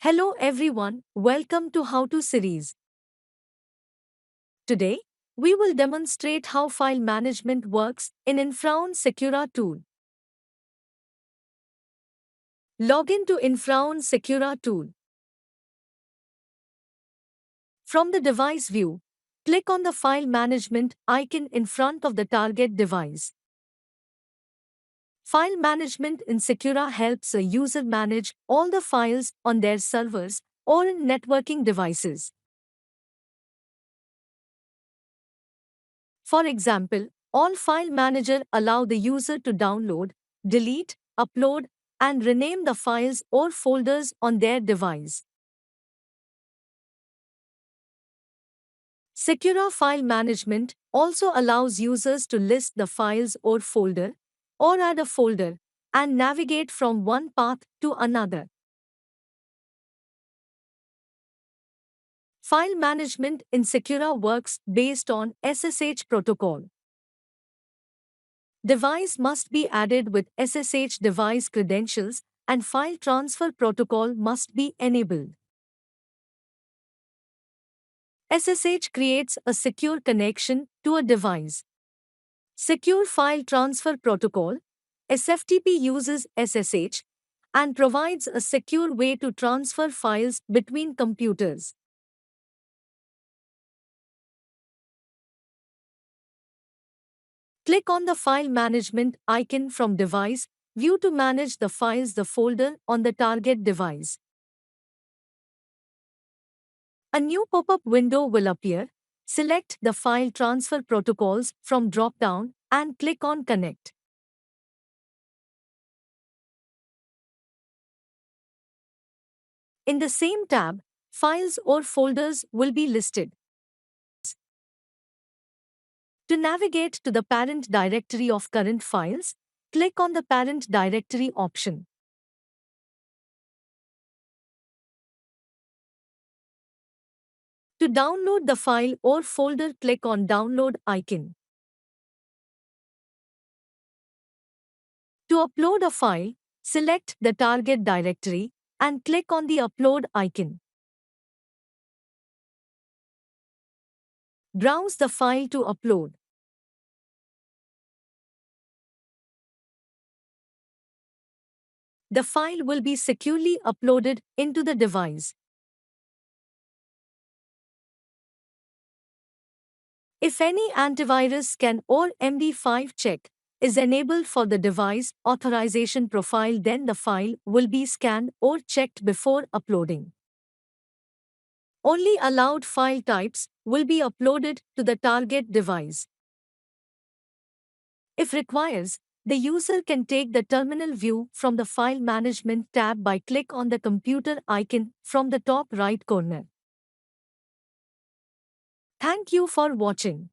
Hello everyone, welcome to How To series. Today, we will demonstrate how file management works in Infraun Secura tool. Log in to Infraun Secura tool. From the device view, click on the file management icon in front of the target device. File management in Secura helps a user manage all the files on their servers or in networking devices. For example, all File Manager allow the user to download, delete, upload, and rename the files or folders on their device. Secure File Management also allows users to list the files or folder, or add a folder, and navigate from one path to another. File management in Secura works based on SSH protocol. Device must be added with SSH device credentials and file transfer protocol must be enabled. SSH creates a secure connection to a device. Secure File Transfer Protocol (SFTP) uses SSH and provides a secure way to transfer files between computers. Click on the File Management icon from Device View to manage the folder on the target device. A new pop-up window will appear. Select the File Transfer Protocols from drop-down and click on Connect. In the same tab, files or folders will be listed. To navigate to the parent directory of current files, click on the Parent Directory option. To download the file or folder, click on Download icon. To upload a file, select the target directory and click on the Upload icon. Browse the file to upload. The file will be securely uploaded into the device. If any antivirus scan or MD5 check is enabled for the device authorization profile, then the file will be scanned or checked before uploading. Only allowed file types will be uploaded to the target device. If requires, the user can take the terminal view from the File Management tab by click on the computer icon from the top right corner. Thank you for watching.